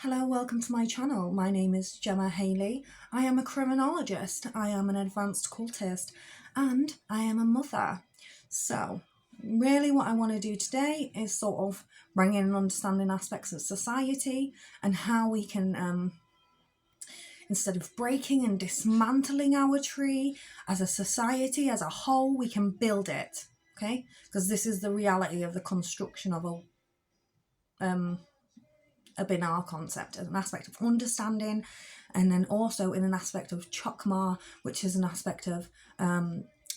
Hello, welcome to my channel. My name is Gemma Haley. I am a criminologist, I am an advanced cultist, and I am a mother. So, really what I want to do today is sort of bring in and understanding aspects of society and how we can, instead of breaking and dismantling our tree as a society, as a whole, we can build it, okay? Because this is the reality of the construction of a binar concept, as an aspect of understanding, and then also in an aspect of chokmah, which is an aspect of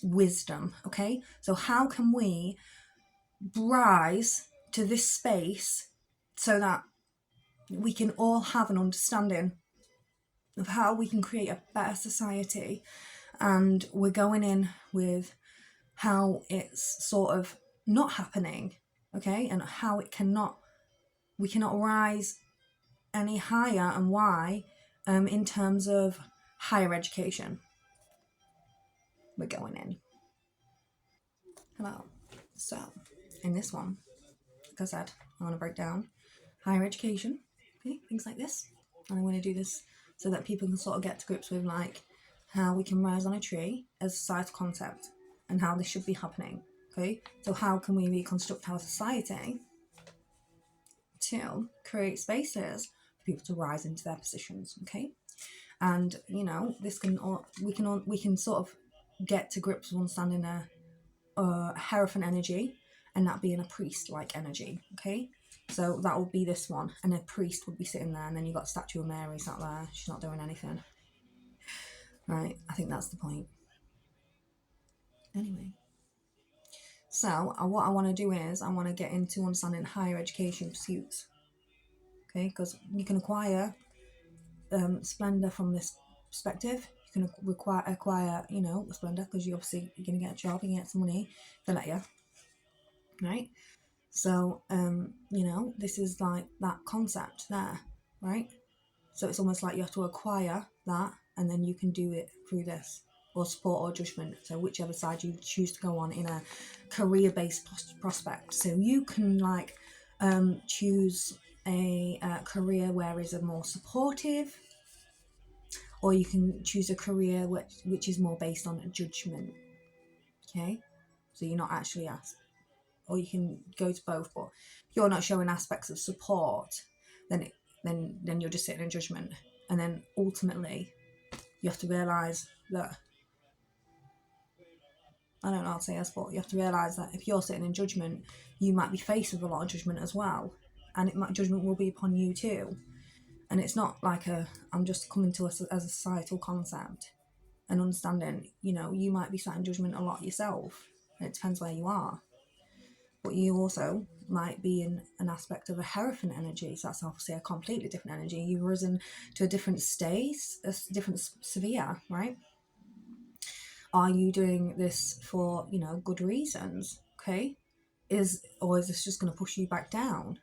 wisdom. Okay, so how can we rise to this space so that we can all have an understanding of how we can create a better society? And we're going in with how it's sort of not happening, okay, and how we cannot rise any higher and why in terms of higher education. We're going in. Hello. So in this one, like I said, I want to break down higher education, okay, things like this, and I want to do this so that people can sort of get to grips with like how we can rise on a tree as a societal concept and how this should be happening. Okay, so how can we reconstruct our society to create spaces for people to rise into their positions? Okay, and this can we can sort of get to grips with understanding a Hierophant energy, and that being a priest like energy. Okay, so that would be this one, and a priest would be sitting there, and then you've got statue of Mary sat there, she's not doing anything, right? I think that's the point. Anyway, so what I want to do is I want to get into understanding higher education pursuits, okay, because you can acquire splendor from this perspective. You can acquire splendor because you're going to get a job, you can get some money, they let you, right? So this is like that concept there, right? So it's almost like you have to acquire that, and then you can do it through this, or support or judgment, so whichever side you choose to go on in a career-based prospect. So you can like choose a career where is a more supportive, or you can choose a career which is more based on judgment. Okay, so you're not actually asked, or you can go to both, but if you're not showing aspects of support, then you're just sitting in judgment. And then ultimately you have to realise that, I don't know how to say this, but you have to realise that if you're sitting in judgment, you might be faced with a lot of judgment as well, and judgment will be upon you too. And it's not like I'm just coming to us as a societal concept and understanding, you might be sat in judgment a lot yourself, and it depends where you are. But you also might be in an aspect of a Hierophant energy, so that's obviously a completely different energy. You've risen to a different state, a different sphere, right? Are you doing this for good reasons? Okay, is this just going to push you back down?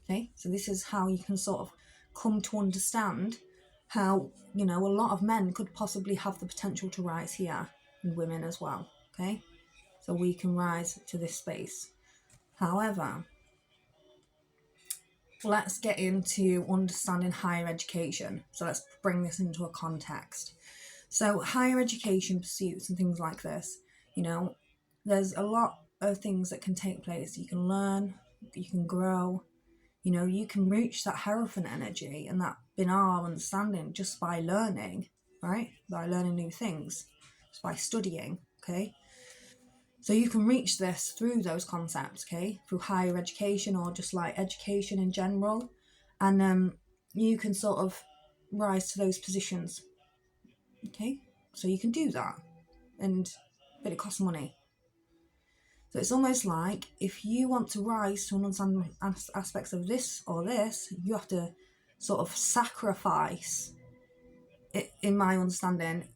Okay, so this is how you can sort of come to understand how a lot of men could possibly have the potential to rise here, and women as well. Okay, so we can rise to this space. However, let's get into understanding higher education. So let's bring this into a context. So higher education pursuits and things like this, there's a lot of things that can take place. You can learn, you can grow, you can reach that Hierophant energy and that Binar understanding just by learning, right? By learning new things, just by studying, okay? So you can reach this through those concepts, okay, through higher education or just like education in general, and you can sort of rise to those positions, okay. So you can do that, but it costs money. So it's almost like if you want to rise to understand aspects of this or this, you have to sort of sacrifice it, in my understanding,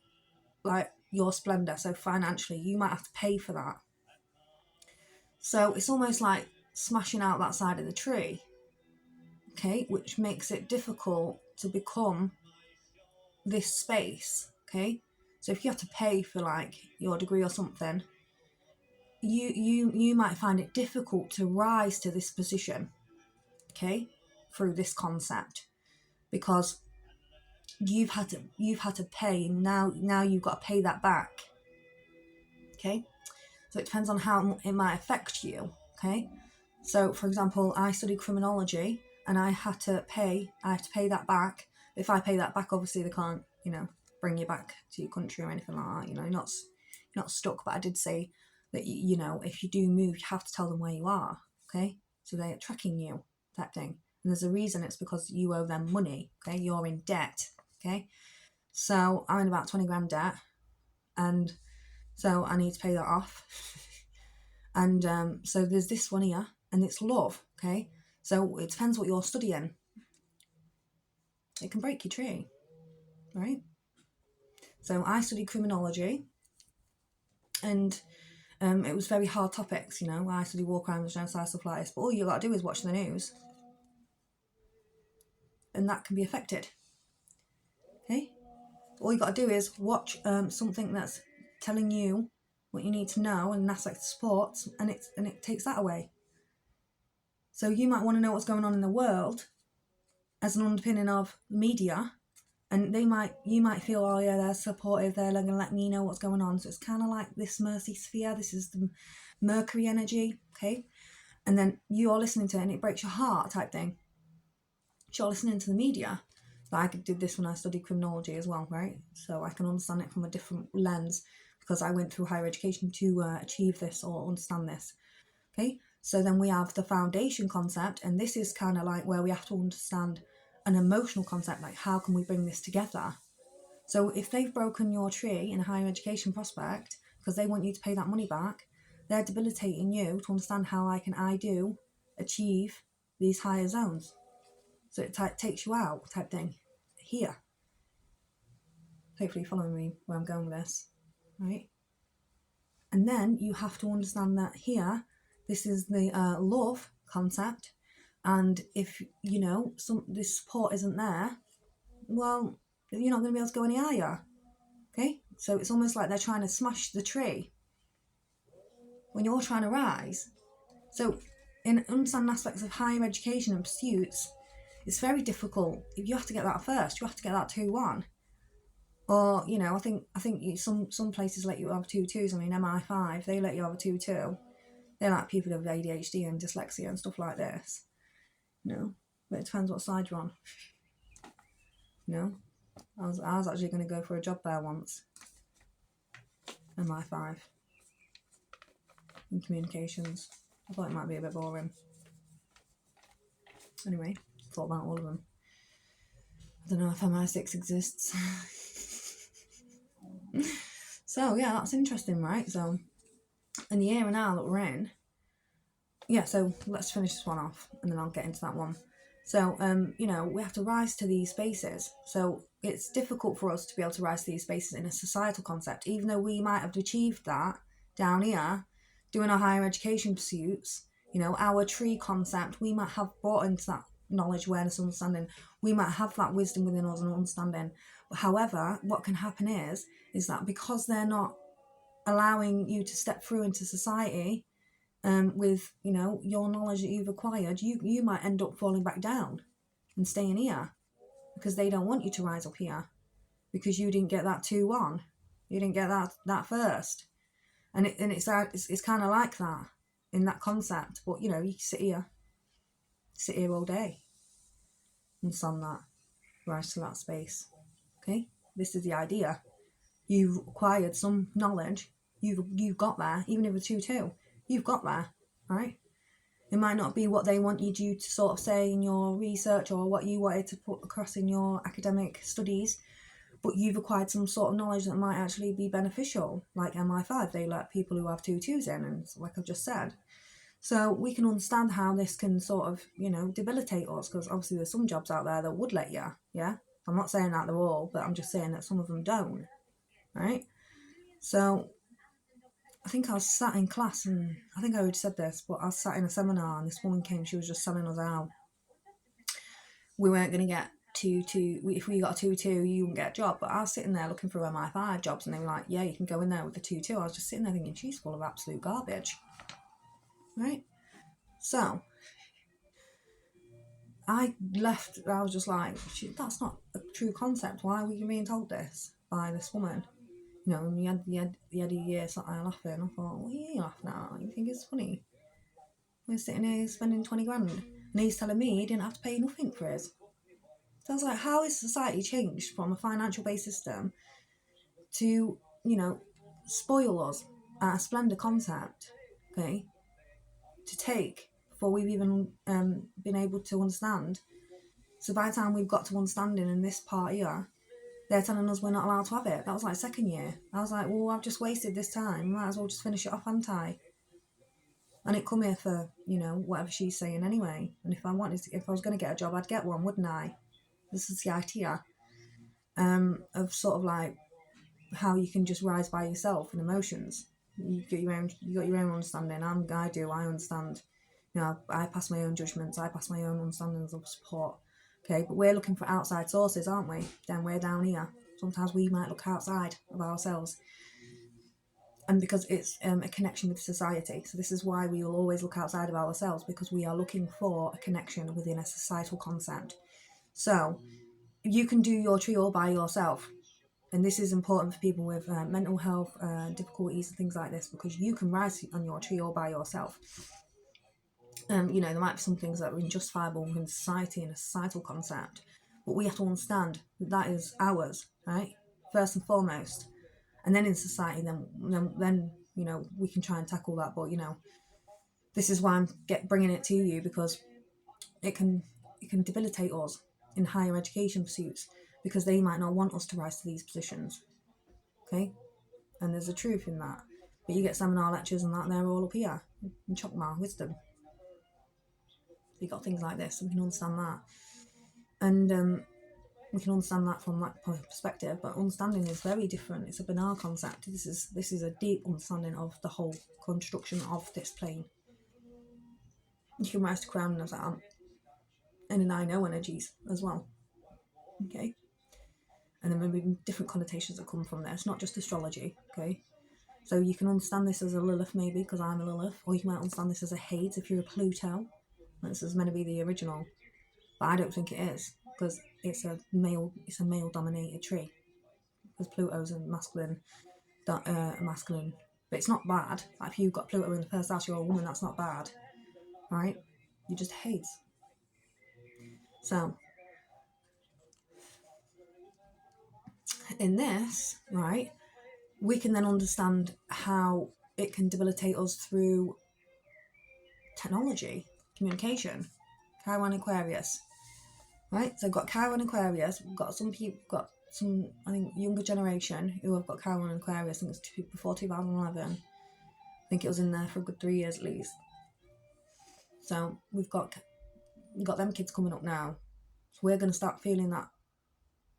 like your splendor. So financially, you might have to pay for that. So it's almost like smashing out that side of the tree, okay, which makes it difficult to become this space, okay. So if you have to pay for like your degree or something, you might find it difficult to rise to this position, okay. through this concept, because you've had to pay. Now you've got to pay that back. Okay, so it depends on how it might affect you. Okay, so for example, I studied criminology, and I have to pay that back. If I pay that back, obviously they can't, bring you back to your country or anything like that. You're not stuck. But I did say that if you do move, you have to tell them where you are. Okay, so they're tracking you, that thing. And there's a reason. It's because you owe them money. Okay, you're in debt. Okay, so I'm in about 20 grand debt, and so I need to pay that off. And so there's this one here, and it's love. Okay, so it depends what you're studying. It can break your tree, right? So I studied criminology, and it was very hard topics. I studied war crimes, genocide, stuff like this. But all you got to do is watch the news, and that can be affected. Okay, all you got to do is watch something that's telling you what you need to know and aspect of sports, and it takes that away. So you might want to know what's going on in the world as an underpinning of media, and you might feel, oh yeah, they're supportive, they're going to let me know what's going on. So it's kind of like this Mercy sphere. This is the Mercury energy, okay? And then you're listening to it, and it breaks your heart, type thing. You're listening to the media. But I did this when I studied criminology as well, right? So I can understand it from a different lens, because I went through higher education to achieve this or understand this. Okay, so then we have the foundation concept, and this is kind of like where we have to understand an emotional concept, like how can we bring this together? So if they've broken your tree in a higher education prospect because they want you to pay that money back, they're debilitating you to understand how I do achieve these higher zones. So it takes you out, type thing, here. Hopefully you're following me where I'm going with this, right? And then you have to understand that here, this is the love concept, and if this support isn't there, well, you're not going to be able to go any higher. Okay, so it's almost like they're trying to smash the tree when you're trying to rise. So in understanding aspects of higher education and pursuits, it's very difficult. If you have to get that first, you have to get that 2-1. Or I think some places let you have 2-2s. I mean, MI5, they let you have a 2-2. They're like people with ADHD and dyslexia and stuff like this. But it depends what side you're on. I was actually going to go for a job there once. MI5 in communications. I thought it might be a bit boring. Anyway, thought about all of them. I don't know if MI6 exists. So yeah, that's interesting, right? So in the here and now that we're in, so let's finish this one off, and then I'll get into that one. So we have to rise to these spaces. So it's difficult for us to be able to rise to these spaces in a societal concept, even though we might have achieved that down here doing our higher education pursuits. Our tree concept, we might have brought into that knowledge, awareness, understanding. We might have that wisdom within us and understanding. But however, what can happen is that because they're not allowing you to step through into society with your knowledge that you've acquired, you might end up falling back down and staying here because they don't want you to rise up here because you didn't get that 2-1. You didn't get that first, and it's kind of like that in that concept. But you can sit here all day and sum that, rise to that space. Okay, this is the idea. You've acquired some knowledge. You've got there, even if it's 2-2. You've got there, right? It might not be what they wanted you to sort of say in your research or what you wanted to put across in your academic studies, but you've acquired some sort of knowledge that might actually be beneficial. Like MI5, they let people who have 2-2s in, and like I've just said. So we can understand how this can sort of, debilitate us, because obviously there's some jobs out there that would let you, yeah? I'm not saying that they're all, but I'm just saying that some of them don't, right? So I think I was sat in class, and I think I already said this, but I was sat in a seminar, and this woman came, she was just telling us how we weren't going to get 2-2, if we got a 2-2, you wouldn't get a job. But I was sitting there looking for MI5 jobs, and they were like, yeah, you can go in there with the 2-2. I was just sitting there thinking, she's full of absolute garbage, right? So I left, I was just like, that's not a true concept. Why were you being told this by this woman? You know, and you had a year sat there laughing. I thought, what are you laughing at? You think it's funny? We're sitting here spending 20 grand. And he's telling me he didn't have to pay nothing for his. So I was like, how has society changed from a financial based system to, you know, spoil us at a splendid concept, okay, to take before we've even been able to understand. So by the time we've got to understanding in this part here, they're telling us we're not allowed to have it. That was like second year. I was like, well, I've just wasted this time. Might as well just finish it off, hadn't I? And it come here for, you know, whatever she's saying anyway. And if I was going to get a job, I'd get one, wouldn't I? This is the idea of sort of like how you can just rise by yourself in emotions. You got your own understanding. I understand. You know, I pass my own judgments. I pass my own understandings of support. Okay, but we're looking for outside sources, aren't we? Then we're down here. Sometimes we might look outside of ourselves. And because it's a connection with society. So this is why we will always look outside of ourselves, because we are looking for a connection within a societal concept. So you can do your tree all by yourself. And this is important for people with mental health difficulties and things like this, because you can rise on your tree all by yourself. You know, there might be some things that are injustifiable within society and a societal concept, but we have to understand that is ours, right? First and foremost. And then in society, then you know, we can try and tackle that. But, you know, this is why I'm bringing it to you, because it can debilitate us in higher education pursuits, because they might not want us to rise to these positions. Okay? And there's a truth in that. But you get seminar lectures and that, and they're all up here in Chokmah, wisdom. So you got things like this, so we can understand that. And we can understand that from that perspective, but understanding is very different. It's a banal concept. This is a deep understanding of the whole construction of this plane. You can rise to crown as that, and then I know energies as well. Okay, and then maybe different connotations that come from there. It's not just astrology. Okay, so you can understand this as a Lilith, maybe because I'm a Lilith, or you might understand this as a Hades if you're a Pluto. This is meant to be the original, but I don't think it is, because it's a male dominated tree, because Pluto's a masculine, but it's not bad. Like if you've got Pluto in the first house, you're a woman, that's not bad, right? You just hate. So in this, right, we can then understand how it can debilitate us through technology, communication. Chiron Aquarius, right? So we've got Chiron Aquarius. We've got some people, I think, younger generation who have got Chiron Aquarius. I think it's before 2011. I think it was in there for a good 3 years at least. So we've got them kids coming up now. So we're going to start feeling that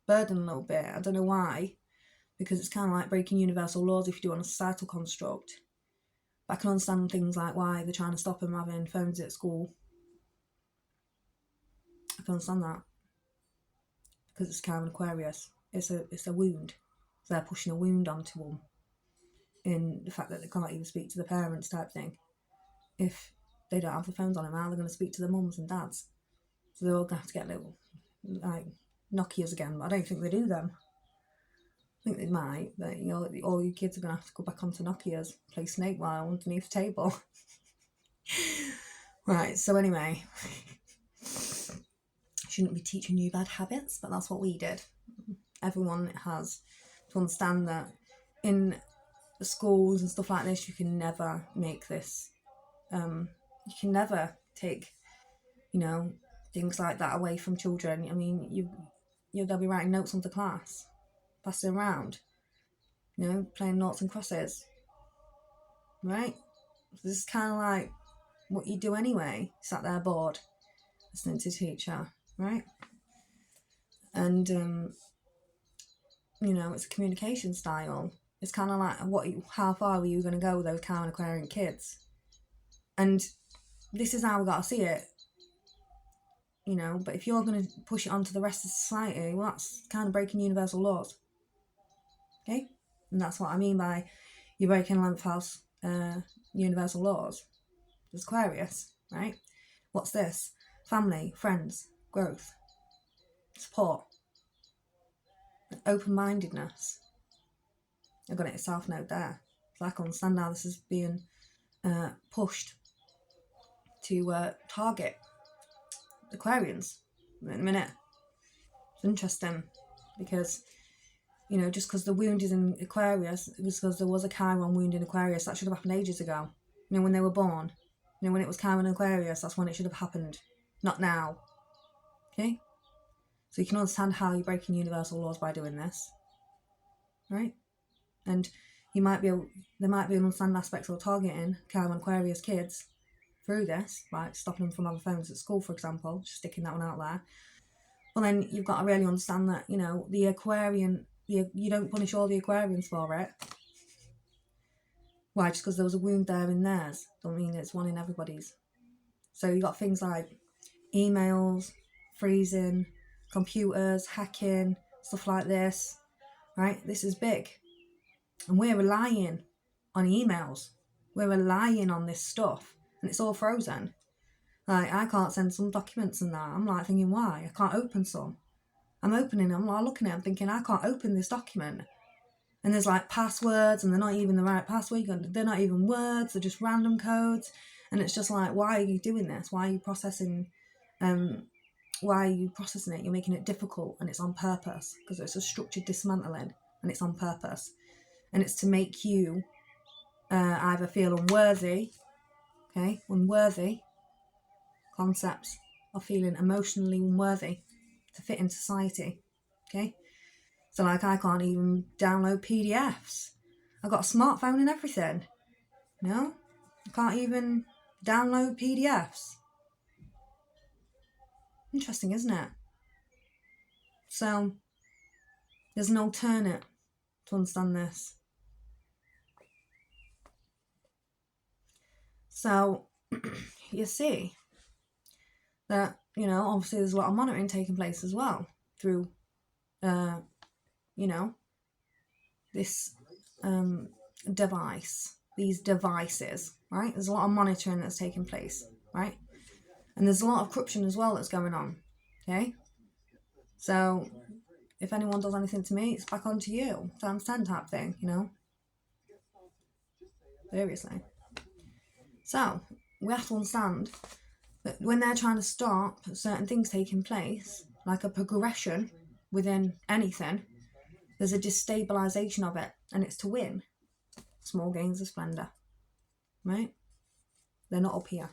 burden a little bit. I don't know why, because it's kind of like breaking universal laws if you do it on a societal construct. But I can understand things like why they're trying to stop them having phones at school. I can understand that, because it's Chiron Aquarius. It's a wound. So they're pushing a wound onto them in the fact that they can't even speak to the parents type thing. If they don't have the phones on them, how are they going to speak to their mums and dads? So they're all going to have to get little, like, Nokias again. But I don't think they do them. I think they might, but you know, all you kids are going to have to go back onto Nokias, play Snake while underneath the table. Right, so anyway, shouldn't be teaching you bad habits, but that's what we did. Everyone has to understand that in the schools and stuff like this, you can never make this, you can never take, you know, things like that away from children. I mean, they'll be writing notes onto class, passing around, you know, playing noughts and crosses, right? This is kind of like what you do anyway. Sat there bored, listening to teacher, right? And you know, it's a communication style. It's kind of like how far were you going to go with those Chiron Aquarian kids? And this is how we got to see it, you know. But if you're going to push it onto the rest of society, well, that's kind of breaking universal laws. Okay, and that's what I mean by you're breaking 11th house universal laws. There's Aquarius, right? What's this? Family, friends, growth, support, open-mindedness. I've got it a South Node there. So I can understand how this is being pushed to target Aquarians in a minute. It's interesting because, you know, just because the wound is in Aquarius, just because there was a Chiron wound in Aquarius, that should have happened ages ago. You know, when they were born. You know, when it was Chiron in Aquarius, that's when it should have happened. Not now. Okay? So you can understand how you're breaking universal laws by doing this. Right? And there might be an understanding aspect of targeting Chiron Aquarius kids through this, like stopping them from having phones at school, for example, just sticking that one out there. Well, then you've got to really understand that, you know, the Aquarian, you don't punish all the Aquarians for it. Why? Just because there was a wound there in theirs, don't mean it's one in everybody's. So you got things like emails, freezing, computers, hacking, stuff like this, right? This is big. And we're relying on emails. We're relying on this stuff. And it's all frozen. Like, I can't send some documents and that. I'm like thinking, why? I can't open some. I'm opening them, I'm like looking at them thinking, I can't open this document. And there's like passwords and they're not even the right password. They're not even words, they're just random codes. And it's just like, why are you doing this? Why are you processing it? You're making it difficult, and it's on purpose, because it's a structured dismantling, and it's on purpose. And it's to make you either feel unworthy, unworthy concepts of feeling emotionally unworthy to fit in society, okay? So like, I can't even download PDFs. I've got a smartphone and everything, you know? I can't even download PDFs. Interesting, isn't it? So there's an alternate to understand this. So you see that, you know, obviously there's a lot of monitoring taking place as well through, you know, this device, these devices, right? There's a lot of monitoring that's taking place, right? And there's a lot of corruption as well that's going on, okay? So if anyone does anything to me, it's back onto you, times 10 type thing, you know? Seriously. So we have to understand that when they're trying to stop certain things taking place, like a progression within anything, there's a destabilisation of it, and it's to win. Small gains of splendour, right? They're not up here.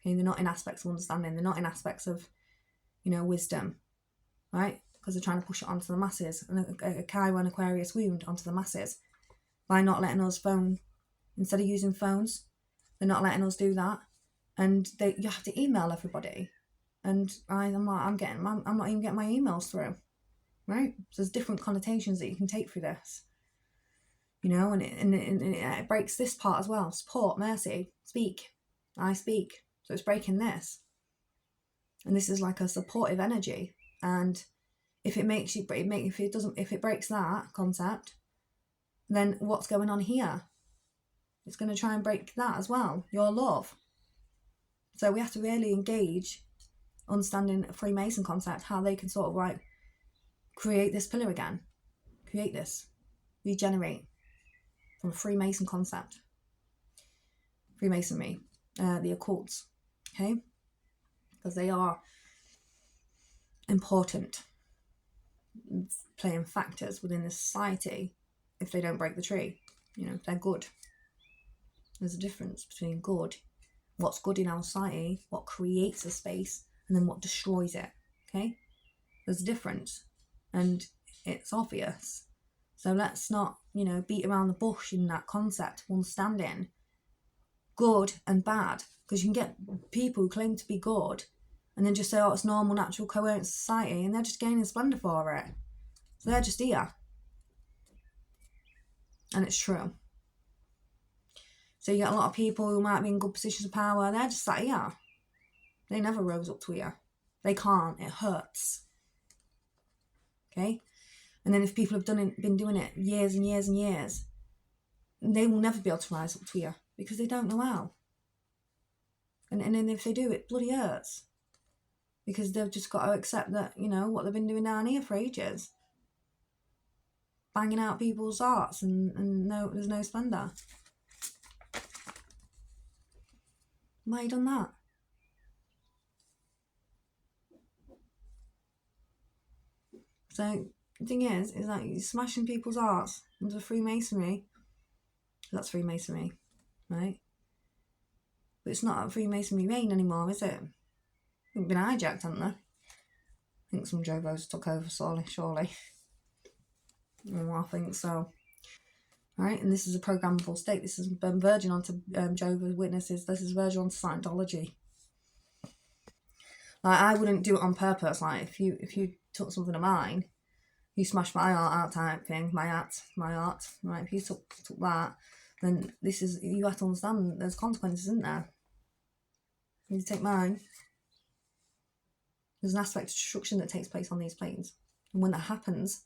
Okay, they're not in aspects of understanding. They're not in aspects of, you know, wisdom, right? Because they're trying to push it onto the masses, and a Chiron Aquarius wound onto the masses by not letting us phone. Instead of using phones, they're not letting us do that, and you have to email everybody. And I'm not even getting my emails through, right? So there's different connotations that you can take through this, you know, and it breaks this part as well. Support, mercy, speak, I speak. So it's breaking this, and this is like a supportive energy. And if it breaks that concept, then what's going on here? It's going to try and break that as well, your love. So we have to really engage understanding a Freemason concept, how they can sort of like create this pillar again, create this, regenerate from a Freemason concept. Freemasonry, the occults, okay? Because they are important playing factors within the society if they don't break the tree. You know, they're good. There's a difference between good, what's good in our society, what creates a space, and then what destroys it, okay? There's a difference, and it's obvious. So let's not, you know, beat around the bush in that concept of understanding good and bad, because you can get people who claim to be good and then just say, oh, it's normal, natural, coherent society, and they're just gaining splendour for it. So they're just here. And it's true. So you get a lot of people who might be in good positions of power, they're just sat here. They never rose up to here. They can't. It hurts. Okay? And then if people have been doing it years and years and years, they will never be able to rise up to here because they don't know how. And then if they do, it bloody hurts. because they've just got to accept that, you know, what they've been doing down here for ages. Banging out people's hearts and no, there's no splendour. Why you done that? So the thing is like you're smashing people's hearts under Freemasonry. That's Freemasonry, right? But it's not a Freemasonry reign anymore, is it? They've been hijacked, haven't they? I think some Jovos took over, surely. Oh, I think so. Right, and this is a programmable state. This is verging onto Jehovah's Witnesses. This is verging onto Scientology. Like, I wouldn't do it on purpose. Like, if you took something of mine, you smashed my art out type thing, my art. Right, if you took that, then this is, you have to understand there's consequences, isn't there? If you take mine, there's an aspect of destruction that takes place on these planes, and when that happens,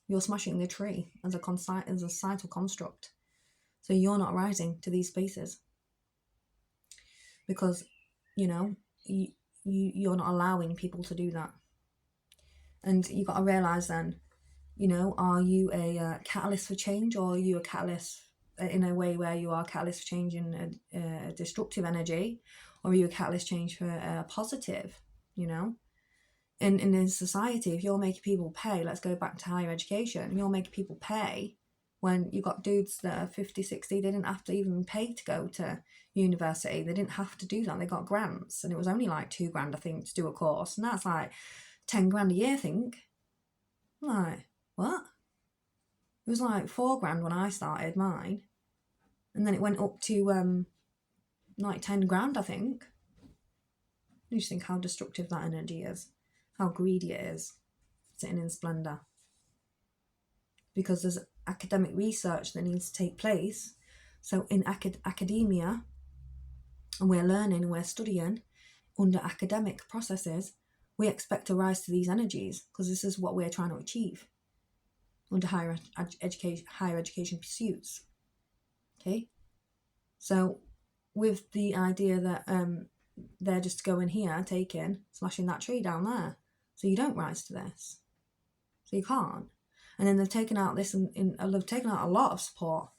you're smashing the tree as a societal construct. So you're not rising to these spaces because, you know, you're not allowing people to do that. And you've got to realise then, you know, are you a catalyst for change, or are you a catalyst in a way where you are a catalyst for change in a destructive energy, or are you a catalyst change for a positive, you know? In society, if you're making people pay, let's go back to higher education, you're making people pay when you got dudes that are 50, 60, they didn't have to even pay to go to university. They didn't have to do that. They got grants, and it was only like $2,000, I think, to do a course. And that's like 10 grand a year, I think. I'm like, what? It was like 4 grand when I started mine. And then it went up to like 10 grand, I think. You just think how destructive that energy is, how greedy it is, sitting in splendour. Because there's academic research that needs to take place. So in academia, and we're learning and we're studying under academic processes, we expect to rise to these energies because this is what we're trying to achieve under higher education pursuits. Okay, so with the idea that they're just going here, smashing that tree down there, so you don't rise to this, so you can't. And then they've taken out this, and they've taken out a lot of support,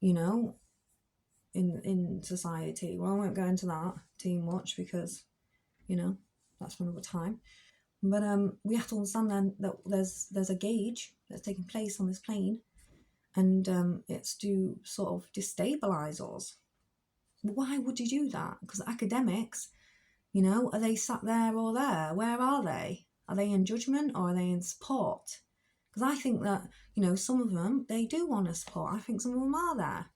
you know, in society. Well, I won't go into that too much because, you know, that's for another time. But we have to understand then that there's a gauge that's taking place on this plane, and it's to sort of destabilise us. Why would you do that? Because academics, you know, are they sat there or there? Where are they? Are they in judgment or are they in support? Because I think that, you know, some of them, they do want to support. I think some of them are there.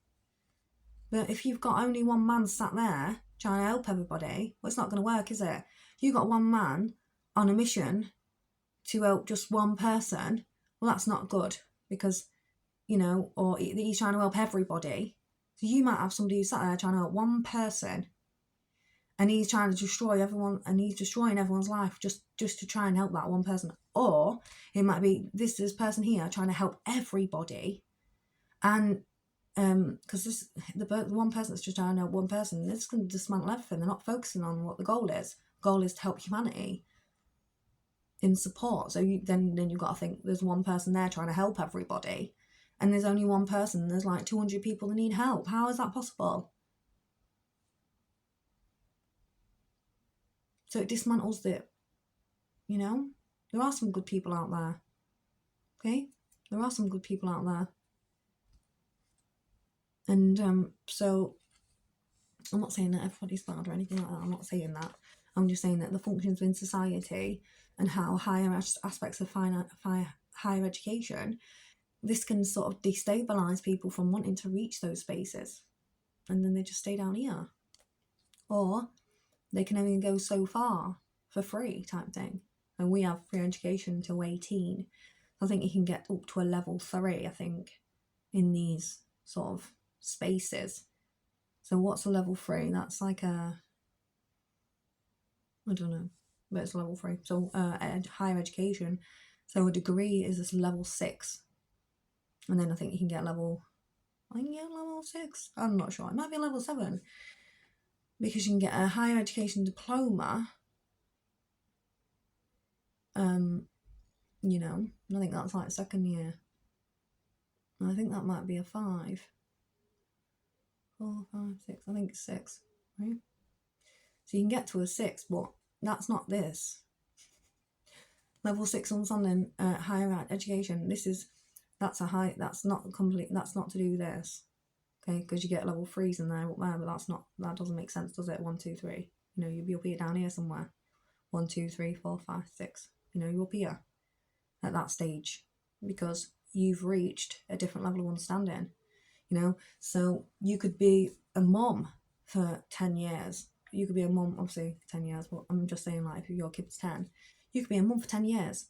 But if you've got only one man sat there trying to help everybody, well, it's not going to work, is it? If you've got one man on a mission to help just one person, well, that's not good because, you know, or he's trying to help everybody. So you might have somebody who's sat there trying to help one person, and he's trying to destroy everyone, and he's destroying everyone's life just to try and help that one person. Or it might be this person here trying to help everybody, and because the one person that's just trying to help one person, this can dismantle everything. They're not focusing on what the goal is. The goal is to help humanity in support. So then you've got to think there's one person there trying to help everybody, and there's only one person. There's like 200 people that need help. How is that possible? So it dismantles it. You know, there are some good people out there. Okay, there are some good people out there. And so I'm not saying that everybody's bad or anything like that. I'm not saying that. I'm just saying that the functions in society and how higher aspects of higher education, this can sort of destabilise people from wanting to reach those spaces, and then they just stay down here, or they can only go so far for free type thing. And we have free education till 18. I think you can get up to a level 3, I think, in these sort of spaces. So what's a level 3? That's like I don't know, but it's level 3. So higher education. So a degree is this level 6. And then I think you can get level 6. I'm not sure. It might be level 7. Because you can get a higher education diploma You know, I think that's like second year. I think that might be a 5. 4, 5, 6. I think it's 6, right? So you can get to a 6, but that's not this. Level 6 understanding higher education. That's not to do this. Okay, because you get level 3s in there, but that doesn't make sense, does it? 1, 2, 3. You know, you'll be down here somewhere. 1, 2, 3, 4, 5, 6. You know, you're up here at that stage because you've reached a different level of understanding. You know, so you could be a mum for 10 years. You could be a mum, obviously, for 10 years, but I'm just saying, like, if your kid's 10, you could be a mum for 10 years.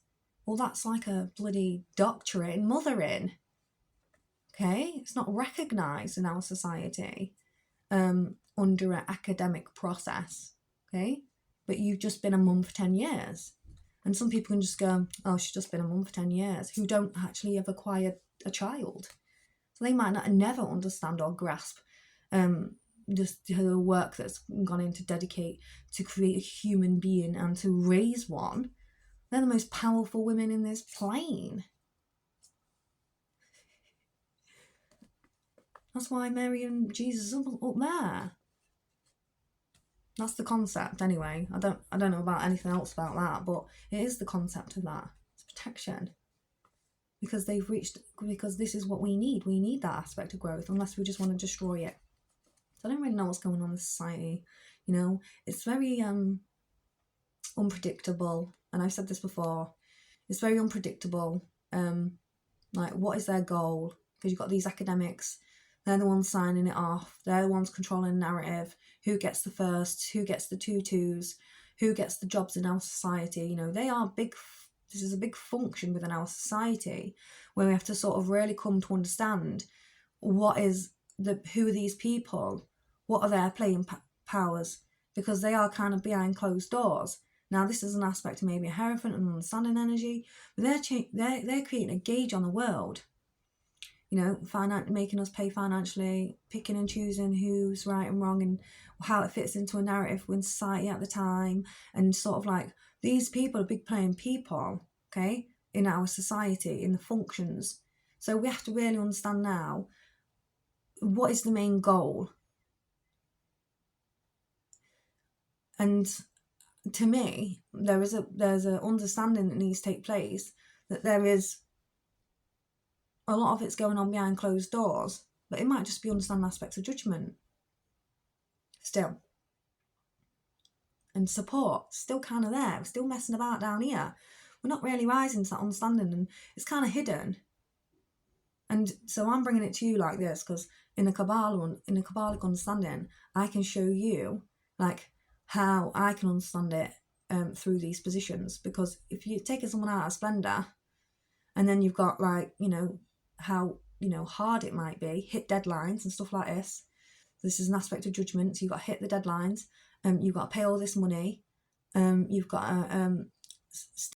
Well, that's like a bloody doctorate in mothering. Okay? It's not recognised in our society under an academic process. Okay? But you've just been a mum for 10 years. And some people can just go, oh, she's just been a mum for 10 years, who don't actually have acquired a child. So they might not never understand or grasp just the work that's gone in to dedicate to create a human being and to raise one. They're the most powerful women in this plane. That's why Mary and Jesus are up there. That's the concept anyway. I don't know about anything else about that, but it is the concept of that. It's protection. Because this is what we need. We need that aspect of growth, unless we just want to destroy it. So I don't really know what's going on in society. You know, it's very unpredictable. And I've said this before. It's very unpredictable. Like, what is their goal? Because you've got these academics. They're the ones signing it off. They're the ones controlling the narrative. Who gets the first? Who gets the 2-2s? Who gets the jobs in our society? You know, this is a big function within our society where we have to sort of really come to understand who are these people? What are their playing powers? Because they are kind of behind closed doors. Now, this is an aspect of maybe a Hierophant and understanding energy, but they're creating a gauge on the world. You know, making us pay financially, picking and choosing who's right and wrong and how it fits into a narrative in society at the time. And sort of like, these people are big playing people, okay, in our society, in the functions. So we have to really understand now, what is the main goal? And to me, there's a understanding that needs to take place, that there is a lot of it's going on behind closed doors, but it might just be understanding aspects of judgment still. And support, still kind of there. We're still messing about down here. We're not really rising to that understanding, and it's kind of hidden. And so I'm bringing it to you like this, because in a Kabbalic understanding, I can show you like how I can understand it through these positions. Because if you're taking someone out of splendor, and then you've got, like, you know, how, you know, hard it might be, hit deadlines and stuff like this. This is an aspect of judgment. So you've got to hit the deadlines. You've got to pay all this money. You've got to